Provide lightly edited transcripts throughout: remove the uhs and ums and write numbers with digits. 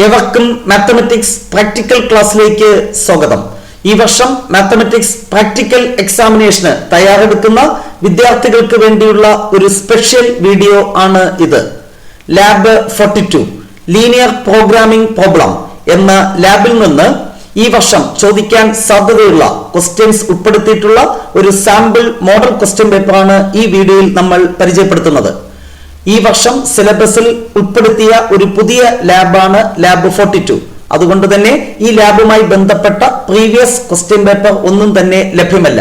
ഏവർക്കും mathematics practical ക്ലാസ്സിലേക്ക് സ്വാഗതം. ഈ വർഷം മാത്തമാറ്റിക്സ് പ്രാക്ടിക്കൽ എക്സാമിനേഷന് തയ്യാറെടുക്കുന്ന വിദ്യാർത്ഥികൾക്ക് വേണ്ടിയുള്ള ഒരു സ്പെഷ്യൽ വീഡിയോ ആണ് ഇത്. ലാബ് 42 ലീനിയർ പ്രോഗ്രാമിംഗ് പ്രോബ്ലം എന്ന ലാബിൽ നിന്ന് ഈ വർഷം ചോദിക്കാൻ സാധ്യതയുള്ള ക്വസ്റ്റ്യൻസ് ഉൾപ്പെടുത്തിയിട്ടുള്ള ഒരു സാമ്പിൾ മോഡൽ ക്വസ്റ്റ്യൻ പേപ്പറാണ് ഈ വീഡിയോയിൽ നമ്മൾ പരിചയപ്പെടുത്തുന്നത്. ഈ വർഷം സിലബസിൽ ഉൾപ്പെടുത്തിയ ഒരു പുതിയ ലാബാണ് ലാബ് 42. അതുകൊണ്ട് തന്നെ ഈ ലാബുമായി ബന്ധപ്പെട്ട പ്രീവിയസ് ക്വസ്റ്റ്യൻ പേപ്പർ ഒന്നും തന്നെ ലഭ്യമല്ല.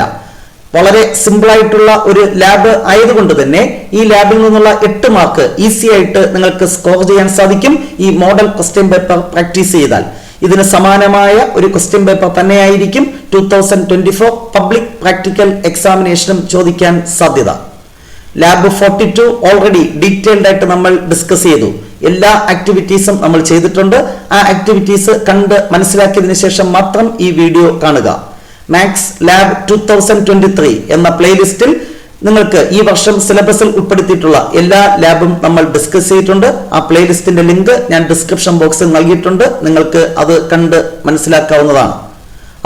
വളരെ സിമ്പിൾ ആയിട്ടുള്ള ഒരു ലാബ് ആയതുകൊണ്ട് തന്നെ ഈ ലാബിൽ നിന്നുള്ള 8 മാർക്ക് ഈസി ആയിട്ട് നിങ്ങൾക്ക് സ്കോർ ചെയ്യാൻ സാധിക്കും ഈ മോഡൽ ക്വസ്റ്റ്യൻ പേപ്പർ പ്രാക്ടീസ് ചെയ്താൽ. ഇതിന് സമാനമായ ഒരു ക്വസ്റ്റ്യൻ പേപ്പർ തന്നെയായിരിക്കും 2024 പബ്ലിക് പ്രാക്ടിക്കൽ എക്സാമിനേഷനും ചോദിക്കാൻ സാധ്യത. ലാബ് 42 ഓൾറെഡി ഡീറ്റെയിൽഡ് ആയിട്ട് നമ്മൾ ഡിസ്കസ് ചെയ്തു. എല്ലാ ആക്ടിവിറ്റീസും നമ്മൾ ചെയ്തിട്ടുണ്ട്. ആ ആക്ടിവിറ്റീസ് കണ്ട് മനസ്സിലാക്കിയതിനു ശേഷം മാത്രം ഈ വീഡിയോ കാണുക. മാത്സ് ലാബ് 2023 എന്ന പ്ലേലിസ്റ്റിൽ നിങ്ങൾക്ക് ഈ വർഷം സിലബസിൽ ഉൾപ്പെടുത്തിയിട്ടുള്ള എല്ലാ ലാബും നമ്മൾ ഡിസ്കസ് ചെയ്തിട്ടുണ്ട്. ആ പ്ലേലിസ്റ്റിന്റെ ലിങ്ക് ഞാൻ ഡിസ്ക്രിപ്ഷൻ ബോക്സിൽ നൽകിയിട്ടുണ്ട്. നിങ്ങൾക്ക് അത് കണ്ട് മനസ്സിലാക്കാവുന്നതാണ്.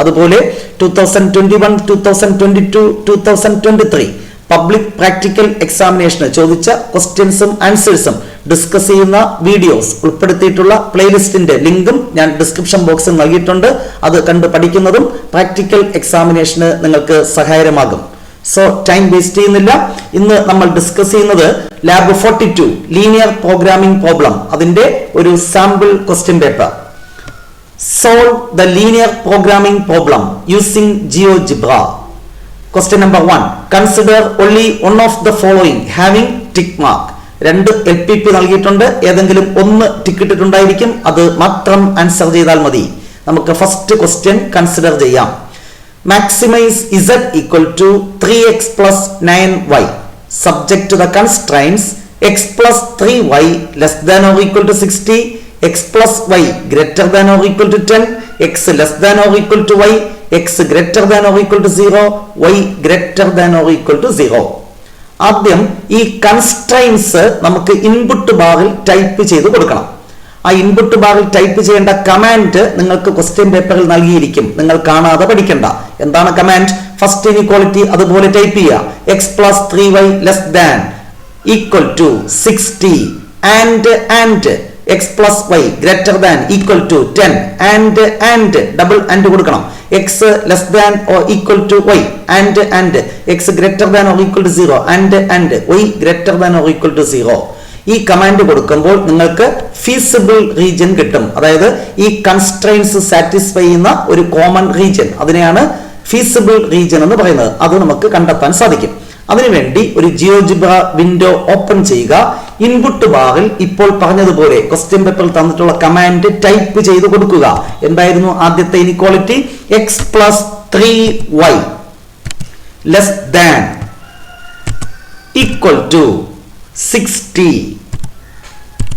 അതുപോലെ 2021, 2022, 2023 പബ്ലിക് പ്രാക്ടിക്കൽ എക്സാമിനേഷന് ചോദിച്ച ക്വസ്റ്റ്യൻസും ആൻസേഴ്സും ഡിസ്കസ് ചെയ്യുന്ന വീഡിയോസ് ഉൾപ്പെടുത്തിയിട്ടുള്ള പ്ലേലിസ്റ്റിന്റെ ലിങ്കും ഞാൻ ഡിസ്ക്രിപ്ഷൻ ബോക്സിൽ നൽകിയിട്ടുണ്ട്. അത് കണ്ട് പഠിക്കുന്നതും പ്രാക്ടിക്കൽ എക്സാമിനേഷന് നിങ്ങൾക്ക് സഹായകരമാകും. സോ ടൈം വേസ്റ്റ് ചെയ്യുന്നില്ല. ഇന്ന് നമ്മൾ ഡിസ്കസ് ചെയ്യുന്നത് ലാബ് 42 ലീനിയർ പ്രോഗ്രാമിംഗ് പ്രോബ്ലം, അതിന്റെ ഒരു sample question paper. Solve the linear programming problem using GeoGebra. Question number 1. Consider only one of the following having tick mark. 2 LPP നൽകിയിട്ടുണ്ട്. ഏതെങ്കിലും ഒന്ന് ടിക്ക് ഇട്ടിട്ടുണ്ടായിരിക്കും. അത് മാത്രം ആൻസർ ചെയ്താൽ മതി. നമുക്ക് ഫസ്റ്റ് ക്വസ്റ്റ്യൻ കൺസിഡർ ചെയ്യാം. Maximize Z equal to 3x plus 9y. Subject to the constraints x plus 3y less than or equal to 60, x plus y greater than or equal to 10, x less than or equal to y, x greater than or equal to 0, y greater than or equal to 0. ആദ്യം ഈ constraints നമുക്ക് input ബാറിൽ type ചെയ്ത് കൊടുക്കണം. ആ input ബാറിൽ type ചെയ്യേണ്ട command നിങ്ങൾക്ക് ക്വസ്റ്റ്യൻ പേപ്പറിൽ നൽകിയിരിക്കും. നിങ്ങൾ കാണാതെ പഠിക്കണ്ട. എന്താണ് കമാൻഡ്? ഫസ്റ്റ് ഇൻഇക്വാളിറ്റി അതുപോലെ ടൈപ്പ് ചെയ്യുക. x plus 3y less than equal to 60 and x plus y greater than equal to 10 and double and കൊടുക്കണം. x less than or equal to y and x greater than or equal to 0 and y greater than or equal to 0. ഈ command കൊടുക്കുമ്പോൾ നിങ്ങൾക്ക് feasible region കിട്ടും. അതായത് ഈ constraints satisfy ചെയ്യുന്ന ഒരു common region, അതിനെയാണ് ഫീസിബിൾ റീജിയൻ എന്ന് പറയുന്നത്. അത് നമുക്ക് കണ്ടെത്താൻ സാധിക്കും. അതിനുവേണ്ടി ഒരു GeoGebra വിൻഡോ ഓപ്പൺ ചെയ്യുക. ഇൻപുട്ട് ബാറിൽ ഇപ്പോൾ പറഞ്ഞതുപോലെ ക്വസ്റ്റ്യൻ പേപ്പറിൽ തന്നിട്ടുള്ള കമാൻഡ് ടൈപ്പ് ചെയ്ത് കൊടുക്കുക. എന്തായിരുന്നു ആദ്യത്തെ inequality? x plus 3y less than equal to 60.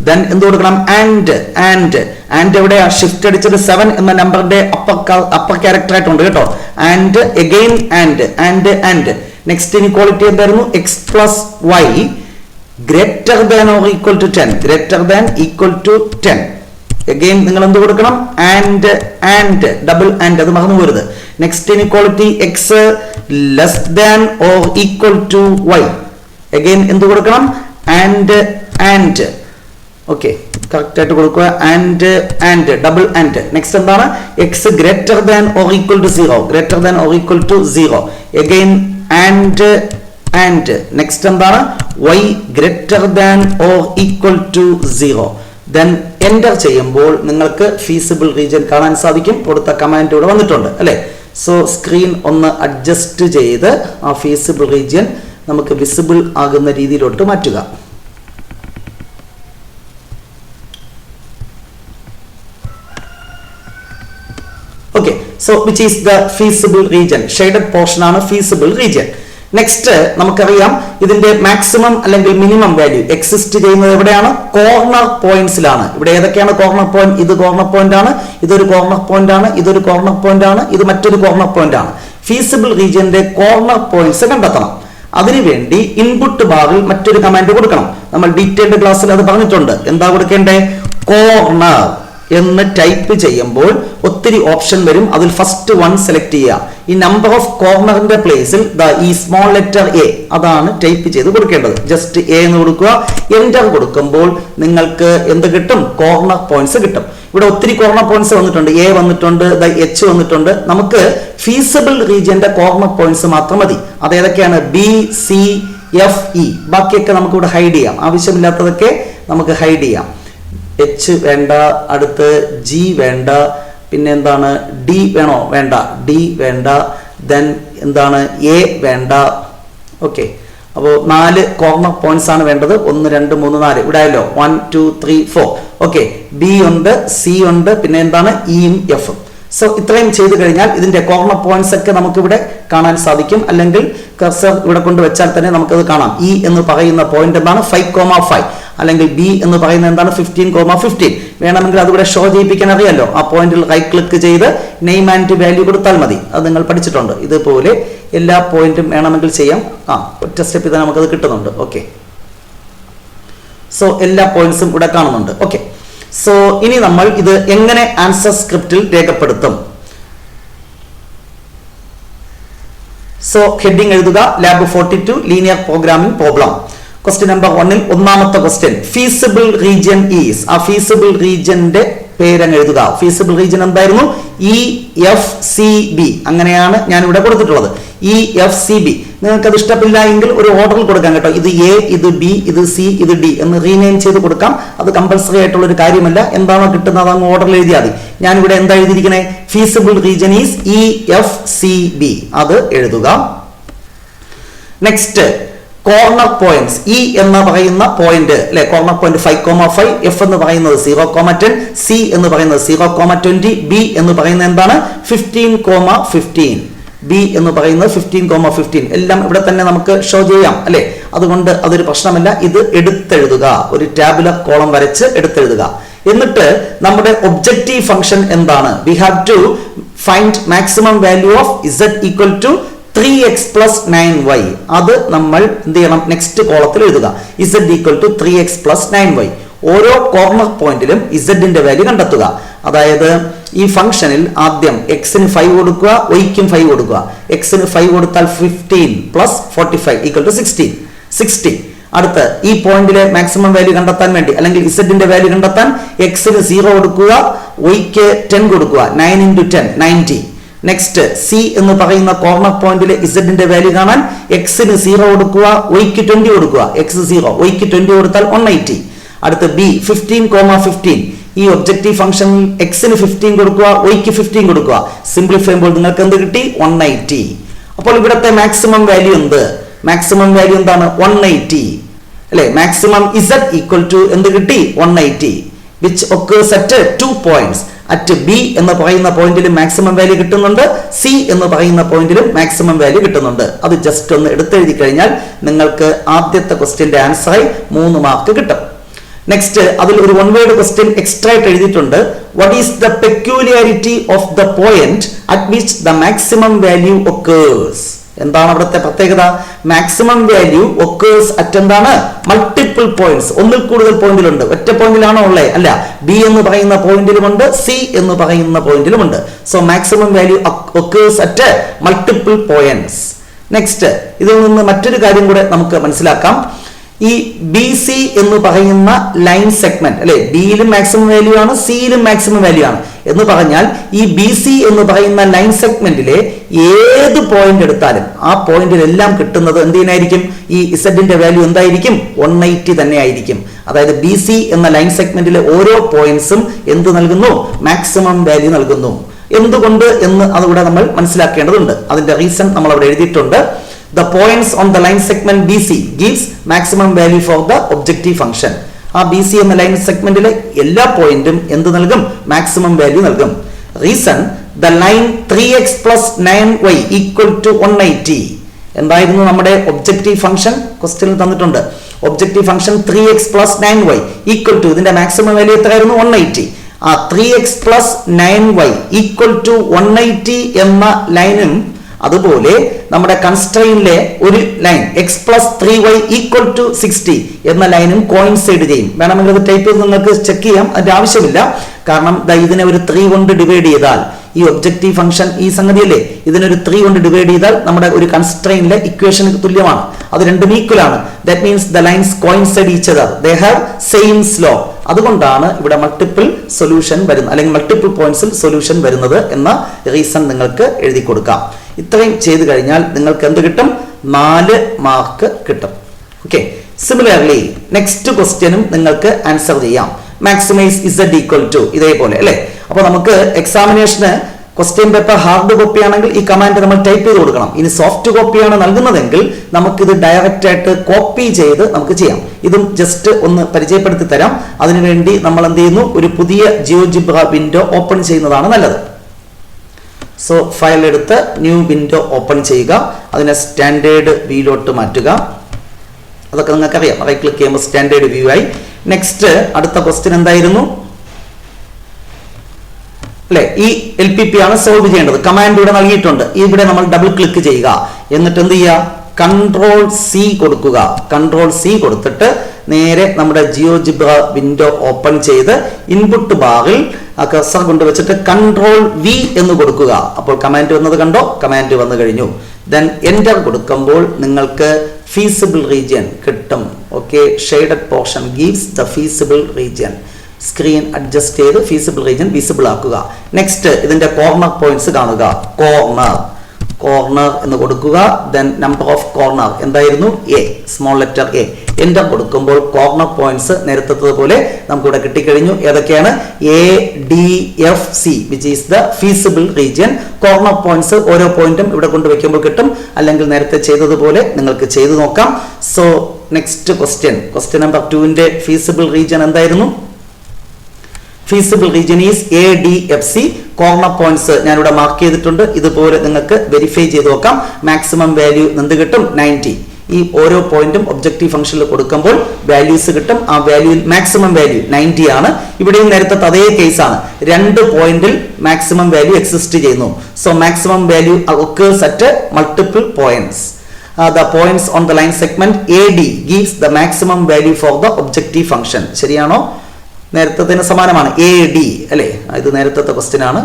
then എന്ത് കൊടുക്കണം? and എവിടെയാ ഷിഫ്റ്റ് അടിച്ചത്? 7 എന്ന നമ്പറിന്റെ അപ്പർ ക്യാരക്ടർ ആയിട്ടുണ്ട് കേട്ടോ. and again and next inequality എന്തായിരുന്നു? x plus y greater than or equal to 10, greater than equal to 10. again നിങ്ങൾ എന്ത് കൊടുക്കണം? and double and, അത് മറന്നു പോരുത്. Next inequality x less than or equal to y. again എന്ത് കൊടുക്കണം? and okay, correct ആയിട്ട് കൊടുക്കുക. and double and. നെക്സ്റ്റ് എന്താണ്? x greater than or equal to 0, greater than or equal to 0. again and next എന്താണ്? y greater than or equal to 0. then enter ചെയ്യുമ്പോൾ നിങ്ങൾക്ക് feasible region കാണാൻ സാധിക്കും. കൊടുത്ത command ഇവിടെ വന്നിട്ടുണ്ട് അല്ലേ? സോ സ്ക്രീൻ ഒന്ന് അഡ്ജസ്റ്റ് ചെയ്ത് ആ ഫീസിബിൾ റീജിയൻ നമുക്ക് വിസിബിൾ ആകുന്ന രീതിയിലോട്ട് മാറ്റുക. Okay, so which is the feasible region? Shaded portion ആണ് ഫീസിബിൾ റീജിയൻ. നെക്സ്റ്റ് നമുക്കറിയാം ഇതിന്റെ മാക്സിമം അല്ലെങ്കിൽ മിനിമം വാല്യൂ എക്സിസ്റ്റ് ചെയ്യുന്നത് എവിടെയാണ്? കോർണർ പോയിന്റ്സിലാണ്. ഇവിടെ ഏതൊക്കെയാണ് കോർണർ പോയിന്റ്? ഇത് കോർണർ പോയിന്റ് ആണ്, ഇതൊരു കോർണർ പോയിന്റ് ആണ്, ഇതൊരു കോർണർ പോയിന്റ് ആണ്, ഇത് മറ്റൊരു കോർണർ പോയിന്റ് ആണ്. ഫീസിബിൾ റീജിയന്റെ കോർണർ പോയിന്റ്സ് കണ്ടെത്തണം. അതിനുവേണ്ടി ഇൻപുട്ട് ബാറിൽ മറ്റൊരു കമാൻഡ് കൊടുക്കണം. നമ്മൾ ഡീറ്റെയിൽഡ് ക്ലാസ്സിൽ അത് പറഞ്ഞിട്ടുണ്ട്. എന്താ കൊടുക്കേണ്ടേ? കോർണർ എന്ന് ടൈപ്പ് ചെയ്യുമ്പോൾ ഒത്തിരി ഓപ്ഷൻ വരും. അതിൽ ഫസ്റ്റ് വൺ സെലക്ട് ചെയ്യുക. ഈ നമ്പർ ഓഫ് കോർണറിന്റെ പ്ലേസിൽ ഈ സ്മോൾ ലെറ്റർ എ അതാണ് ടൈപ്പ് ചെയ്ത് കൊടുക്കേണ്ടത്. ജസ്റ്റ് എ എന്ന് കൊടുക്കുക. എന്റർ കൊടുക്കുമ്പോൾ നിങ്ങൾക്ക് എന്ത് കിട്ടും? കോർണർ പോയിന്റ്സ് കിട്ടും. ഇവിടെ ഒത്തിരി കോർണർ പോയിന്റ്സ് വന്നിട്ടുണ്ട്. എ വന്നിട്ടുണ്ട്, എച്ച് വന്നിട്ടുണ്ട്. നമുക്ക് ഫീസിബിൾ റീജിയന്റെ കോർണർ പോയിന്റ്സ് മാത്രം മതി. അതേതൊക്കെയാണ്? B, C, F, E. ബാക്കിയൊക്കെ നമുക്ക് ഇവിടെ ഹൈഡ് ചെയ്യാം. ആവശ്യമില്ലാത്തതൊക്കെ നമുക്ക് ഹൈഡ് ചെയ്യാം. എച്ച് വേണ്ട, അടുത്ത് ജി വേണ്ട, പിന്നെ എന്താണ്? ഡി വേണോ? വേണ്ട. ഡി വേണ്ട. ദെൻ എന്താണ്? എ വേണ്ട. ഓക്കെ, അപ്പോൾ 4 കോർണർ പോയിന്റ്സ് ആണ് വേണ്ടത്. 1 2 3 4 ഇവിടെ ആയല്ലോ. 1 2 3 4. ഓക്കെ, ബി ഉണ്ട്, സി ഉണ്ട്, പിന്നെ എന്താണ്? ഇയും എഫും. സോ ഇത്രയും ചെയ്തു കഴിഞ്ഞാൽ ഇതിന്റെ കോർണർ പോയിന്റ്സ് ഒക്കെ നമുക്ക് ഇവിടെ കാണാൻ സാധിക്കും. അല്ലെങ്കിൽ കർസർ ഇവിടെ കൊണ്ട് വെച്ചാൽ തന്നെ നമുക്കത് കാണാം. ഇ എന്ന് പറയുന്ന പോയിന്റ് എന്താണ്? 5,5. അല്ലെങ്കിൽ ബി എന്ന് പറയുന്നത് എന്താണ്? 15,15. വേണമെങ്കിൽ അതിവിടെ ഷോ ചെയ്യിപ്പിക്കാൻ അറിയാലോ. ആ പോയിന്റിൽ റൈറ്റ് ക്ലിക്ക് ചെയ്ത് നെയിം ആൻഡ് വാല്യൂ കൊടുത്താൽ മതി. അത് നിങ്ങൾ പഠിച്ചിട്ടുണ്ട്. ഇതുപോലെ എല്ലാ പോയിന്റും വേണമെങ്കിൽ ചെയ്യാം. ഒറ്റ സ്റ്റെപ്പിൽ തന്നെ നമുക്കത് കിട്ടുന്നുണ്ട്. ഓക്കെ, സോ എല്ലാ പോയിന്റ്സും ഇവിടെ കാണുന്നുണ്ട്. ഓക്കെ, സോ ഇനി നമ്മൾ ഇത് എങ്ങനെ ആൻസർ സ്ക്രിപ്റ്റിൽ രേഖപ്പെടുത്തും? സോ ഹെഡിങ് എഴുതുക. Lab 42 linear programming problem. Question number 1 ഒന്നാമത്തെ ക്വസ്റ്റ്യൻ, ഫീസിബിൾ റീജിയൻ ഈസ്. ആ ഫീസിബിൾ റീജിയന്റെ പേരങ്ങ് എഴുതുക. ഫീസിബിൾ റീജിയൻ എന്തായിരുന്നു? E F C B. അങ്ങനെയാണ് ഞാൻ ഇവിടെ കൊടുത്തിട്ടുള്ളത്. E F C B. നിങ്ങൾക്ക് അത് ഇഷ്ടമില്ല എങ്കിൽ ഒരു ഓർഡറിൽ കൊടുക്കാം കേട്ടോ. ഇത് എ, ഇത് ബി, ഇത് സി, ഇത് ഡി എന്ന് റീനെയിം ചെയ്ത് കൊടുക്കാം. അത് കമ്പൽസറി ആയിട്ടുള്ള ഒരു കാര്യമല്ല. എന്താണോ കിട്ടുന്നത് അങ്ങ് ഓർഡറിൽ എഴുതിയാൽ മതി. ഞാനിവിടെ എന്താ എഴുതിയിരിക്കണേ? Feasible region is E F C B. അത് എഴുതുക. Next, corner points. ഇ എന്ന് പറയുന്ന പോയിന്റ് അല്ലെ, കോർണർ പോയിന്റ് 5,5. എഫ് എന്ന് പറയുന്നത് 0,10. സി എന്ന് പറയുന്നത് 0,20. ബി എന്ന് പറയുന്നത് എന്താണ്? 15,15. ബി എന്ന് പറയുന്നത് 15,15. എല്ലാം ഇവിടെ തന്നെ നമുക്ക് ഷോ ചെയ്യാം അല്ലെ. അതുകൊണ്ട് അതൊരു പ്രശ്നമല്ല. ഇത് എടുത്തെഴുതുക. ഒരു ടാബുലർ കോളം വരച്ച് എടുത്തെഴുതുക. എന്നിട്ട് നമ്മുടെ ഒബ്ജക്റ്റീവ് ഫംഗ്ഷൻ എന്താണ്? We have to find maximum value of z equal to 3x plus 9y. അത് നമ്മൾ എന്ത് ചെയ്യണം? നെക്സ്റ്റ് കോളത്തിൽ എഴുതുക. z equal to 3x plus 9y. ഓരോ കോർണർ പോയിന്റിലും z-ന്റെ വാല്യൂ കണ്ടെത്തുക. അതായത് ഈ ഫംഗ്ഷനിൽ ആദ്യം x-ന് 5 കൊടുക്കുക, y-ക്കും 5 കൊടുക്കുക. x-ന് 5 കൊടുത്താൽ 15 plus 45 ഈക്വൽ ടു 60. അടുത്ത് ഈ പോയിന്റിലെ മാക്സിമം വാല്യൂ കണ്ടെത്താൻ വേണ്ടി, അല്ലെങ്കിൽ z-ന്റെ വാല്യൂ കണ്ടെത്താൻ x-ന് 0 കൊടുക്കുക, y-ക്ക് 10 കൊടുക്കുക. 9 into 10 90. നെക്സ്റ്റ്, സി എന്ന് പറയുന്ന കോർണർ പോയിന്റിലെ z-ന്റെ വാല്യൂ കാണാൻ x-ന് 0 കൊടുക്കുക, y-ക്ക് 20 കൊടുക്കുക. x 0, y-ക്ക് 20 കൊടുത്താൽ 180. അടുത്ത് ബി 15,15. ഈ ഒബ്ജക്റ്റീവ് ഫംഗ്ഷനിൽ x-ന് 15 കൊടുക്കുക, y-ക്ക് 15 കൊടുക്കുക. സിംപ്ലിഫൈ ചെയ്യുമ്പോൾ നിങ്ങൾക്ക് എന്ത് കിട്ടി? 180. അപ്പോൾ ഇവിടുത്തെ മാക്സിമം വാല്യൂ എന്ത്? മാക്സിമം വാല്യൂ എന്താണ്? 180 അല്ലെ. മാക്സിമം z ഈക്വൽ ടു എന്ത് കിട്ടി? 180. which occurs at 2 points. At B എന്ന് പറയുന്ന പോയിന്റിലും മാക്സിമം വാല്യൂ കിട്ടുന്നുണ്ട്, സി എന്ന് പറയുന്ന പോയിന്റിലും മാക്സിമം വാല്യൂ കിട്ടുന്നുണ്ട്. അത് ജസ്റ്റ് ഒന്ന് എടുത്തെഴുതി കഴിഞ്ഞാൽ നിങ്ങൾക്ക് ആദ്യത്തെ ക്വസ്റ്റ്യന്റെ ആൻസറായി 3 മാർക്ക് കിട്ടും. നെക്സ്റ്റ്, അതിൽ ഒരു 1 വേർഡ് ക്വസ്റ്റ്യൻ എക്സ്ട്രാ ആയിട്ട് എഴുതിയിട്ടുണ്ട്. What is the peculiarity of the point at which the maximum value occurs? എന്താണ് അവിടുത്തെ പ്രത്യേകത? മാക്സിമം വാല്യൂ ഒക്കേഴ്സ് അറ്റ് എന്താണ്? Multiple points. ഒന്നിൽ കൂടുതൽ പോയിന്റിലുണ്ട്. ഒറ്റ പോയിന്റിലാണോ ഉള്ളത്? അല്ല. ബി എന്ന് പറയുന്ന പോയിന്റിലുമുണ്ട്, സി എന്ന് പറയുന്ന പോയിന്റിലുമുണ്ട്. So maximum value occurs at multiple points. Next, ഇതിൽ നിന്ന് മറ്റൊരു കാര്യം കൂടെ നമുക്ക് മനസ്സിലാക്കാം. ഈ ബി സി എന്ന് പറയുന്ന ലൈൻ സെഗ്മെന്റ് അല്ലെ, ബിയിലും മാക്സിമം വാല്യൂ ആണ്, സിയിലും മാക്സിമം വാല്യൂ ആണ് എന്ന് പറഞ്ഞാൽ ഈ ബി സി എന്ന് പറയുന്ന ലൈൻ സെഗ്മെന്റിലെ ഏത് പോയിന്റ് എടുത്താലും ആ പോയിന്റിലെല്ലാം കിട്ടുന്നത് എന്തിനായിരിക്കും? ഈ ഇസഡിന്റെ വാല്യൂ എന്തായിരിക്കും? 180 തന്നെ ആയിരിക്കും. അതായത് ബി സി എന്ന ലൈൻ സെഗ്മെന്റിലെ ഓരോ പോയിന്റ്സും എന്ത് നൽകുന്നു? മാക്സിമം വാല്യൂ നൽകുന്നു. എന്തുകൊണ്ട് എന്ന് അതിവിടെ നമ്മൾ മനസ്സിലാക്കേണ്ടതുണ്ട്. അതിന്റെ റീസൺ നമ്മൾ അവിടെ എഴുതിയിട്ടുണ്ട്. The points on the line segment BC gives maximum value for the objective function. ആ ബി സി എന്ന ലൈൻ സെഗ്മെന്റിലെ എല്ലാ പോയിന്റും എന്ത് നൽകും? മാക്സിമം വാല്യൂ നൽകും. Reason, the line 3x plus 9y equal to 180. എന്തായിരുന്നു നമ്മുടെ ഒബ്ജക്റ്റീവ് ഫംഗ്ഷൻ? ക്വസ്റ്റ്യനിൽ തന്നിട്ടുണ്ട്. Objective function 3x plus 9y equal to, ഇതിന്റെ മാക്സിമം വാല്യൂ എത്രയായിരുന്നു? 180. ആ 3x plus 9y equal to 180 എന്ന ലൈനും അതുപോലെ നമ്മുടെ കൺസ്ട്രെയിനിലെ ഒരു ലൈൻ x+3y = 60 എന്ന ലൈനും കോയിൻസൈഡ് ചെയ്യും. വേണമെങ്കിൽ അത് ടൈപ്പ് ചെയ്ത് നിങ്ങൾക്ക് ചെക്ക് ചെയ്യാം, അതിന്റെ ആവശ്യമില്ല. കാരണം ഇതിനെ ഒരു 3 കൊണ്ട് ഡിവൈഡ് ചെയ്താൽ ഈ ഒബ്ജക്റ്റീവ് ഫംഗ്ഷൻ ഈ സംഗതിയല്ലേ, ഇതിനൊരു 3 കൊണ്ട് ഡിവൈഡ് ചെയ്താൽ നമ്മുടെ ഒരു കൺസ്ട്രെയിനിലെ ഇക്വേഷന് തുല്യമാണ്. അത് രണ്ടും ഈക്വൽ ആണ്. That means the lines coincide each other, they have same slope. അതുകൊണ്ടാണ് ഇവിടെ മൾട്ടിപ്പിൾ സൊല്യൂഷൻ വരുന്നത്, അല്ലെങ്കിൽ മൾട്ടിപ്പിൾ പോയിന്റ്സിൽ സൊല്യൂഷൻ വരുന്നത് എന്ന റീസൺ നിങ്ങൾക്ക് എഴുതി കൊടുക്കാം. ഇത്രയും ചെയ്തു കഴിഞ്ഞാൽ നിങ്ങൾക്ക് എന്ത് കിട്ടും? 4 മാർക്ക് കിട്ടും. ഓക്കെ. സിമിലർലി നെക്സ്റ്റ് ക്വസ്റ്റ്യനും നിങ്ങൾക്ക് ആൻസർ ചെയ്യാം. മാക്സിമൈസ് z = ഇതേപോലെ അല്ലേ. അപ്പോൾ നമുക്ക് എക്സാമിനേഷന് ക്വസ്റ്റ്യൻ പേപ്പർ ഹാർഡ് കോപ്പി ആണെങ്കിൽ ഈ കമാൻഡ് നമ്മൾ ടൈപ്പ് ചെയ്ത് കൊടുക്കണം. ഇനി സോഫ്റ്റ് കോപ്പിയാണ് നൽകുന്നതെങ്കിൽ നമുക്കിത് ഡയറക്റ്റ് ആയിട്ട് കോപ്പി ചെയ്ത് നമുക്ക് ചെയ്യാം. ഇതും ജസ്റ്റ് ഒന്ന് പരിചയപ്പെടുത്തി തരാം. അതിനുവേണ്ടി നമ്മൾ എന്ത് ചെയ്യുന്നു? ഒരു പുതിയ ജിയോജിബ്ര വിൻഡോ ഓപ്പൺ ചെയ്യുന്നതാണ് നല്ലത്. സോ ഫയൽ എടുത്ത് ന്യൂ വിൻഡോ ഓപ്പൺ ചെയ്യുക. അതിനെ സ്റ്റാൻഡേർഡ് വ്യൂയിലോട്ട് മാറ്റുക. അതൊക്കെ നിങ്ങൾക്ക് അറിയാം. റൈറ്റ് ക്ലിക്ക് ചെയ്യുമ്പോൾ സ്റ്റാൻഡേർഡ് വ്യൂ ആയി. നെക്സ്റ്റ് അടുത്ത ക്വസ്റ്റ്യൻ എന്തായിരുന്നു അല്ലെ? ഈ LPP ആണ് സോൾവ് ചെയ്യേണ്ടത്. കമാൻഡ് ഇവിടെ നൽകിയിട്ടുണ്ട്. ഇവിടെ നമ്മൾ ഡബിൾ ക്ലിക്ക് ചെയ്യുക. എന്നിട്ട് എന്ത് ചെയ്യുക? Ctrl+C കൊടുക്കുക. Ctrl+C കൊടുത്തിട്ട് നേരെ നമ്മുടെ ജിയോജിബ്ര വിൻഡോ ഓപ്പൺ ചെയ്ത് ഇൻപുട്ട് ബാറിൽ ആ കർസർ കൊണ്ടുവച്ചിട്ട് Ctrl+V എന്ന് കൊടുക്കുക. അപ്പോൾ കമാൻഡ് വന്നത് കണ്ടോ? കമാൻഡ് വന്നു കഴിഞ്ഞു. ദെൻ എൻ്റർ കൊടുക്കുമ്പോൾ നിങ്ങൾക്ക് ഫീസിബിൾ റീജിയൻ കിട്ടും. Okay. Shaded portion gives the feasible region. Screen adjust ചെയ്ത് ഫീസിബിൾ റീജിയൻ വിസിബിൾ ആക്കുക. നെക്സ്റ്റ് ഇതിന്റെ കോർണർ പോയിന്റ്സ് കാണുക. കോർണർ എന്ന് കൊടുക്കുക. ദെൻ നമ്പർ ഓഫ് കോർണർ എന്തായിരുന്നു? A, small letter A. Enter കൊടുക്കുമ്പോൾ കോർണർ പോയിന്റ്സ് നേരത്തെ പോലെ നമുക്കിവിടെ കിട്ടിക്കഴിഞ്ഞു. ഏതൊക്കെയാണ്? ADFC which is the feasible region. Corner points ഓരോ പോയിന്റും ഇവിടെ കൊണ്ടുവയ്ക്കുമ്പോൾ കിട്ടും. അല്ലെങ്കിൽ നേരത്തെ ചെയ്തതുപോലെ നിങ്ങൾക്ക് ചെയ്തു നോക്കാം. സോ നെക്സ്റ്റ് ക്വസ്റ്റ്യൻ നമ്പർ 2ന്റെ ഫീസിബിൾ റീജിയൻ എന്തായിരുന്നു? Feasible region is ADFC. Corner points ഞാനിവിടെ മാർക്ക് ചെയ്തിട്ടുണ്ട്. ഇതുപോലെ നിങ്ങൾക്ക് വെരിഫൈ ചെയ്ത് നോക്കാം. മാക്സിമം വാല്യൂ എന്ത് കിട്ടും? 90. ഈ ഓരോ പോയിന്റും ഒബ്ജക്റ്റീവ് ഫംഗ്ഷനിൽ കൊടുക്കുമ്പോൾ വാല്യൂസ് കിട്ടും. ആ വാല്യൂയിൽ മാക്സിമം വാല്യൂ 90 ആണ്. ഇവിടെയും നേരത്തെ അതേ കേസാണ്. 2 പോയിന്റിൽ മാക്സിമം വാല്യൂ എക്സിസ്റ്റ് ചെയ്യുന്നു. So maximum value occurs at multiple points. The points on the line segment AD gives the maximum value for the objective function. ശരിയാണോ? നേരത്തെ സമാനമാണ്. AD അല്ലേ? ഇത് നേരത്തെ ക്വസ്റ്റ്യൻ ആണ്.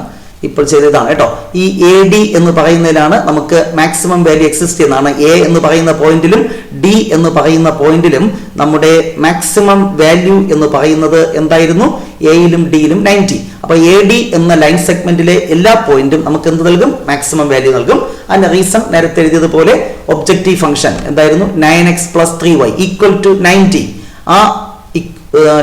ഇപ്പോൾ ചെയ്തതാണ് കേട്ടോ. ഈ AD എന്ന് പറയുന്നതിലാണ് നമുക്ക് മാക്സിമം വാല്യൂ എക്സിസ്റ്റ് ചെയ്യുന്നതാണ്. A എന്ന് പറയുന്ന പോയിന്റിലും D എന്ന് പറയുന്ന പോയിന്റിലും നമ്മുടെ മാക്സിമം വാല്യൂ എന്ന് പറയുന്നത് എന്തായിരുന്നു? എയിലും ഡിയിലും 90. അപ്പൊ AD എന്ന ലൈൻ സെഗ്മെന്റിലെ എല്ലാ പോയിന്റും നമുക്ക് എന്ത് നൽകും? മാക്സിമം വാല്യൂ നൽകും. അതിന്റെ റീസൺ നേരത്തെ എഴുതിയതുപോലെ ഒബ്ജക്റ്റീവ് ഫംഗ്ഷൻ എന്തായിരുന്നു? 9x+3y = 90. ആ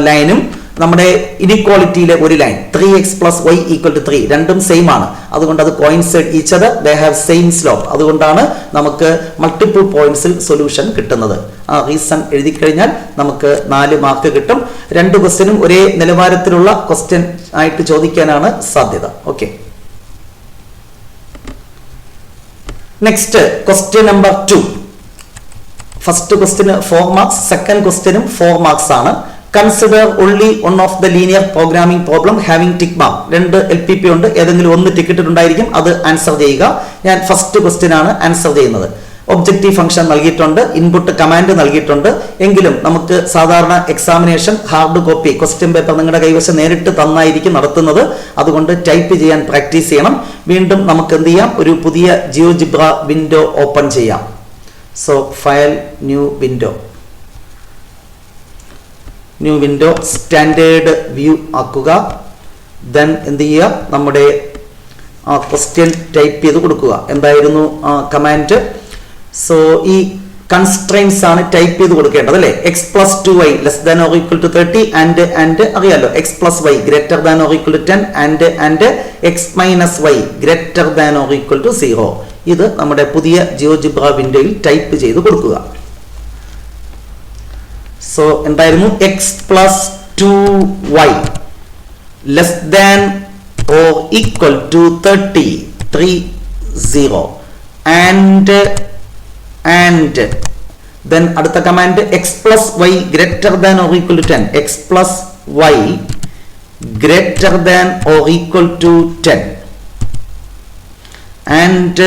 ലൈനും നമ്മുടെ ഇനിക്വാളിറ്റിയിലെ ഒരു ലൈൻ 3x+y = 3 രണ്ടും സെയിം ആണ്. അതുകൊണ്ട് അത് coincide each other, they have same slope. അതുകൊണ്ടാണ് നമുക്ക് മൾട്ടിപ്പിൾ പോയിന്റ്സിൽ സൊല്യൂഷൻ കിട്ടുന്നത്. ആ റീസൺ എഴുതി കഴിഞ്ഞാൽ നമുക്ക് 4 മാർക്ക് കിട്ടും. 2 ക്വസ്റ്റ്യനും ഒരേ നിലവാരത്തിലുള്ള ക്വസ്റ്റ്യൻ ആയിട്ട് ചോദിക്കാനാണ് സാധ്യത. Okay. Next question number 2. First question 4 marks, second ക്വസ്റ്റ്യനും 4 മാർക്സ് ആണ്. Consider only one of the linear programming problem having tick mark. 2 LPP ഉണ്ട്. ഏതെങ്കിലും ഒന്ന് ടിക്കറ്റ് ഉണ്ടായിരിക്കും. അത് ആൻസർ ചെയ്യുക. ഞാൻ ഫസ്റ്റ് ക്വസ്റ്റ്യൻ ആണ് ആൻസർ ചെയ്യുന്നത്. ഒബ്ജക്റ്റീവ് ഫംഗ്ഷൻ നൽകിയിട്ടുണ്ട്, ഇൻപുട്ട് കമാൻഡ് നൽകിയിട്ടുണ്ട്. എങ്കിലും നമുക്ക് സാധാരണ examination hard copy question paper നിങ്ങളുടെ കൈവശം നേരിട്ട് തന്നായിരിക്കും നടത്തുന്നത്. അതുകൊണ്ട് ടൈപ്പ് ചെയ്യാൻ പ്രാക്ടീസ് ചെയ്യണം. വീണ്ടും നമുക്ക് എന്ത് ചെയ്യാം? ഒരു പുതിയ ജിയോജിബ്ര വിൻഡോ ഓപ്പൺ ചെയ്യാം. So file new window standard view ആക്കുക. ദെൻ എന്ത് ചെയ്യുക? നമ്മുടെ ക്വസ്റ്റ്യൻ ടൈപ്പ് ചെയ്ത് കൊടുക്കുക. എന്തായിരുന്നു കമാൻഡ്? സോ ഈ കൺസ്ട്രെയിൻസ് ആണ് ടൈപ്പ് ചെയ്ത് കൊടുക്കേണ്ടത് അല്ലേ? x+2y <= 30 ആൻഡ് അറിയാലോ x+y > 10 ആൻഡ് x-y > 0. ഇത് നമ്മുടെ പുതിയ ജിയോജിബ്ര വിൻഡോയിൽ ടൈപ്പ് ചെയ്ത് കൊടുക്കുക. സോ എന്തായിരുന്നു? x+2y <= 30 and then അടുത്ത command x+y > 10 x+y > 10 and